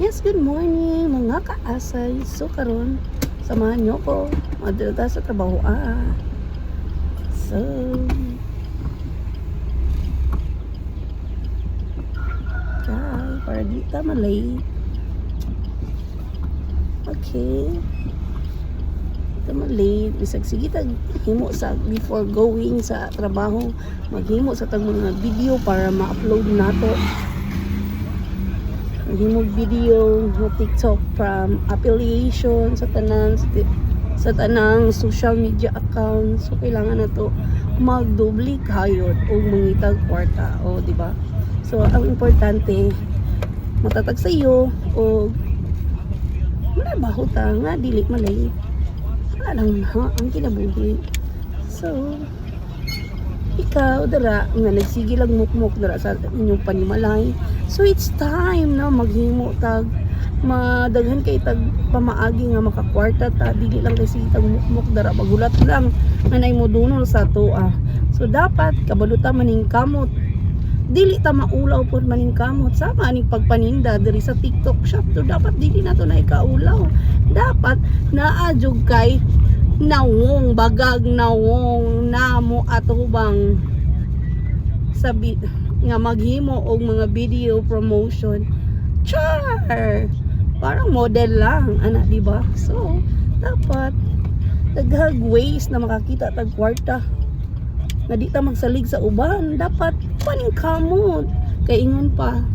Yes, good morning mga kaasay. So karon samahan nyo ko madala sa trabaho. So kay para di ta malay. Okay. Di malay. Bisag sige tag himo sa before going sa trabaho. Maghimo sa tag mga video para ma-upload nato. Himog video no TikTok from affiliation sa tanang social media accounts. So kailangan na to magdubli kayod o mangitag kwarta, o di ba? So ang importante matatag sa iyo o malabaho ta nga dili malay. Wala lang ha ang kinabuhi. So ikaw dara nga nagsige lang mukmok dara sa inyong panimalay. So it's time na maghimo tag madaghan kay tag pamaagi nga makakwarta ta, dili lang kasi tag mukmok dara magulat lang nga nay modunol sa toa. So dapat kabaluta maning kamot, dili ta maulaw pod maning kamot sama aning pagpaninda diri sa TikTok shop. So dapat dili na to na ikaulaw, dapat naadjog kay nawong bagag nawong namo atubang sabi nga maghimo og mga video promotion. Char! Parang model lang ana, di ba? So dapat daghag ways na makakita tag kwarta nga di ta magsalig sa uban. Dapat paningkamot kay ingon pa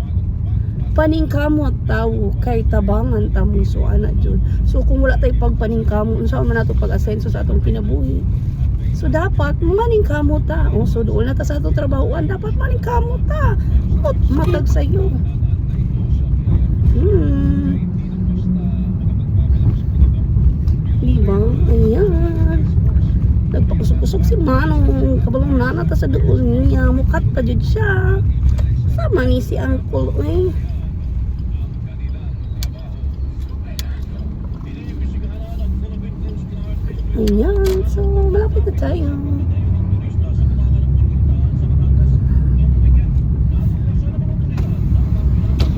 paningkamot tawo kay tabangan tamo. So ana jud. So kung wala tay pagpaningkamot unsa man nato pag-asenso sa atong kinabuhi. So dapat maningkamot ta. O so doon na ta sa atong trabahoan, dapat maningkamot ta. Matag sayo. Diba? Ayan. Nagpakusog-kusog si Manong kabalong nana ta sa doon niya. Mukat pa jud siya. Sama ni si Uncle eh. Ayan, so malapit na tayo.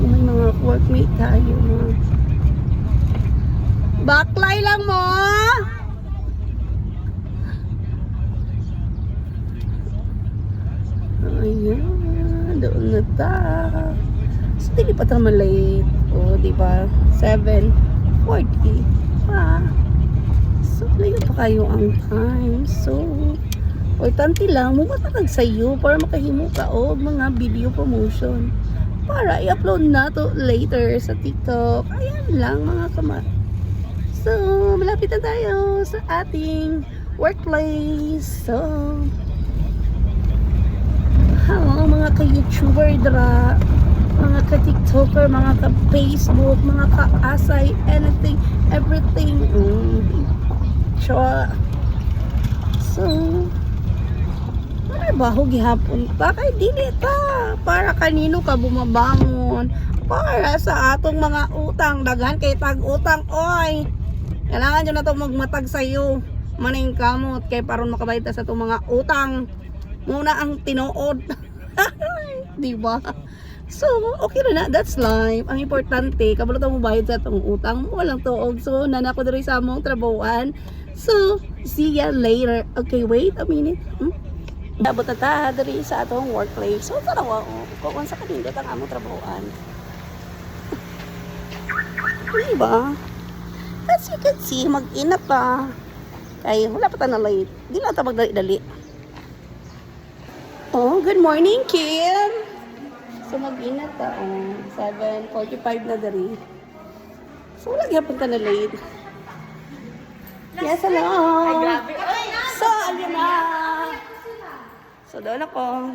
May mga workmate tayo. Baklay lang mo! Ayan, doon na ta. So, hindi pa tayo malate. O, diba? 7:40 pa. So, layo pa kayo ang time. So, importante lang, mumatagag sa iyo para makahimo ka o mga video promotion para i-upload na to later sa TikTok. Ayan lang mga kama. So, malapit na tayo sa ating workplace. So, hello mga ka-YouTuber dra, mga ka-TikToker, mga ka-Facebook, mga ka-asay, anything, everything. Sure. So, baho gihapon pa kay dili ta para kanino ka bumabangon para sa atong mga utang. Daghan kay tag utang oy, kailangan nyo na to magmatag sayo maning kamot kay paron makabayad ta sa itong mga utang muna ang tinuod. Diba? So okay na, that's life. Ang importante kabalo ta mo bayad sa itong utang mo, walang tuog. So nanako diri sa among trabahoan. So see ya later. Okay, wait a minute. Dabot na ta diri sa atong workplace. So tarawa kung sa kanindot ang among trabahoan. Diba? As you can see, mag-inap pa. Kay wala pa ta na late. Di na ta magdali-dali. Oh, good morning, Kim. So mag-inap ta. 7:45 na diri. So wala gyapon ta na late. Yes, hello. So, alin na. So, doon ako.